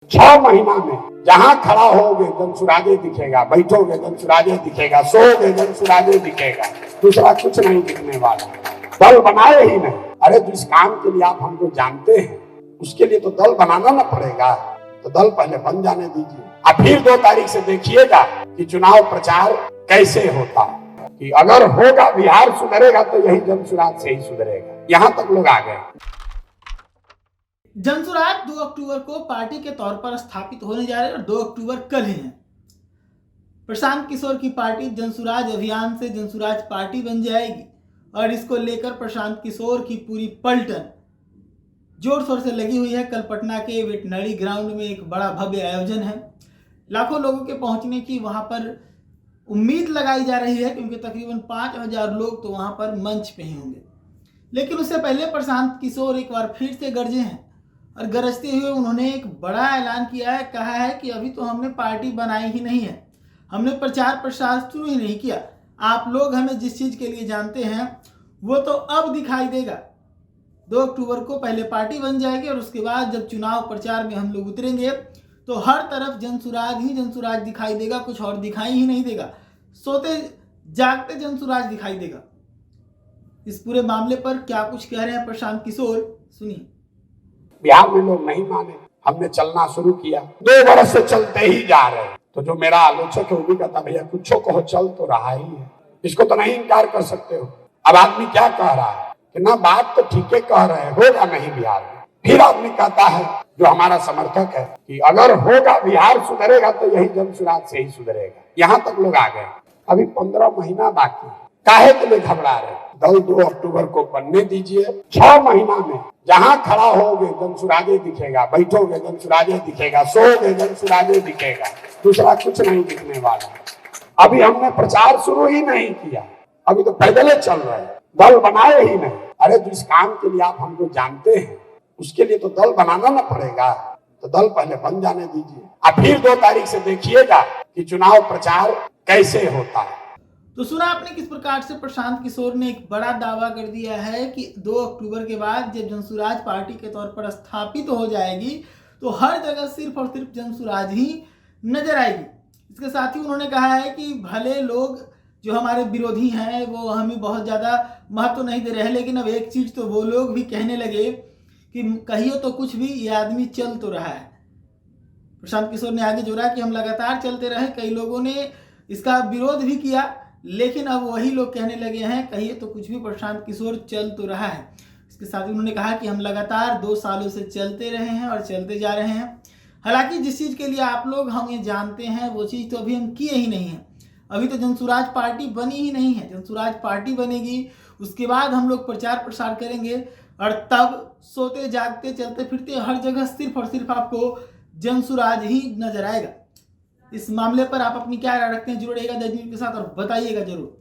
6 महीना में जहां खड़ा होगे जनसुराजे दिखेगा, बैठोगे जनसुराजे दिखेगा, सोओगे जनसुराजे दिखेगा, दूसरा कुछ नहीं दिखने वाला। दल बनाए ही नहीं। अरे जिस काम के लिए आप हमको जानते हैं उसके लिए तो दल बनाना ना पड़ेगा, तो दल पहले बन जाने दीजिए। अब फिर 2 तारीख से देखिएगा कि चुनाव प्रचार कैसे होता है, कि अगर होगा बिहार सुधरेगा तो यही जनसुराज से ही सुधरेगा। यहाँ तक लोग आ गए। जनसुराज 2 अक्टूबर को पार्टी के तौर पर स्थापित होने जा रहे हैं और 2 अक्टूबर कल ही है। प्रशांत किशोर की पार्टी जनसुराज अभियान से जनसुराज पार्टी बन जाएगी और इसको लेकर प्रशांत किशोर की पूरी पलटन जोर शोर से लगी हुई है। कल पटना के वेटनरी ग्राउंड में एक बड़ा भव्य आयोजन है। लाखों लोगों के पहुंचने की वहां पर उम्मीद लगाई जा रही है, क्योंकि तकरीबन 5000 लोग तो वहां पर मंच पे ही होंगे। लेकिन उससे पहले प्रशांत किशोर एक बार फिर से गरजे हैं और गरजते हुए उन्होंने एक बड़ा ऐलान किया है। कहा है कि अभी तो हमने पार्टी बनाई ही नहीं है, हमने प्रचार प्रसार शुरू ही नहीं किया। आप लोग हमें जिस चीज़ के लिए जानते हैं वो तो अब दिखाई देगा। 2 अक्टूबर को पहले पार्टी बन जाएगी और उसके बाद जब चुनाव प्रचार में हम लोग उतरेंगे तो हर तरफ जनसुराज ही जनसुराज दिखाई देगा, कुछ और दिखाई ही नहीं देगा। सोते जागते जनसुराज दिखाई देगा। इस पूरे मामले पर क्या कुछ कह रहे हैं प्रशांत किशोर, सुनिए। बिहार में लोग नहीं माने, हमने चलना शुरू किया, 2 वर्ष से चलते ही जा रहे हैं। तो जो मेरा आलोचक है वो भी कहता भैया कुछ कहो, चल तो रहा ही है, इसको तो नहीं इनकार कर सकते हो। अब आदमी क्या कह रहा है कि ना बात तो ठीक है कह रहे हैं, होगा नहीं बिहार में। फिर आदमी कहता है जो हमारा समर्थक है कि अगर होगा बिहार सुधरेगा तो यही जनसुराज से ही सुधरेगा। यहाँ तक लोग आ गए। अभी 15 महीना बाकी है, काहे के लिए घबरा रहे? दल 2 अक्टूबर को बनने दीजिए। 6 महीना में जहां खड़ा होगे जनसुराजे दिखेगा, बैठोगे जनसुराजे दिखेगा, सोओगे जनसुराजे दिखेगा, दूसरा कुछ नहीं दिखने वाला। अभी हमने प्रचार शुरू ही नहीं किया, अभी तो पैदल चल रहे हैं, दल बनाए ही नहीं। अरे जिस काम के लिए आप हमको जानते हैं उसके लिए तो दल बनाना ना पड़ेगा, तो दल पहले बन जाने दीजिए। अब फिर 2 तारीख से देखिएगा कि चुनाव प्रचार कैसे होता है। तो सुना आपने किस प्रकार से प्रशांत किशोर ने एक बड़ा दावा कर दिया है कि 2 अक्टूबर के बाद जब जनसुराज पार्टी के तौर पर स्थापित हो जाएगी तो हर जगह सिर्फ और सिर्फ जनसुराज ही नजर आएगी। इसके साथ ही उन्होंने कहा है कि भले लोग जो हमारे विरोधी हैं वो हमें बहुत ज़्यादा महत्व नहीं दे रहे हैं, लेकिन अब एक चीज़ तो वो लोग भी कहने लगे कि कहिए तो कुछ भी, ये आदमी चल तो रहा है। प्रशांत किशोर ने आगे जोड़ा कि हम लगातार चलते रहे, कई लोगों ने इसका विरोध भी किया, लेकिन अब वही लोग कहने लगे हैं कहिए तो कुछ भी, प्रशांत किशोर चल तो रहा है। इसके साथ ही उन्होंने कहा कि हम लगातार 2 सालों से चलते रहे हैं और चलते जा रहे हैं। हालांकि जिस चीज़ के लिए आप लोग हमें जानते हैं वो चीज़ तो अभी हम किए ही नहीं हैं। अभी तो जनसुराज पार्टी बनी ही नहीं है। जनसुराज पार्टी बनेगी, उसके बाद हम लोग प्रचार प्रसार करेंगे और तब सोते जागते चलते फिरते हर जगह सिर्फ और सिर्फ आपको जनसुराज ही नजर आएगा। इस मामले पर आप अपनी क्या राय रखते हैं? जुड़िएगा द न्यूज़ के साथ और बताइएगा जरूर।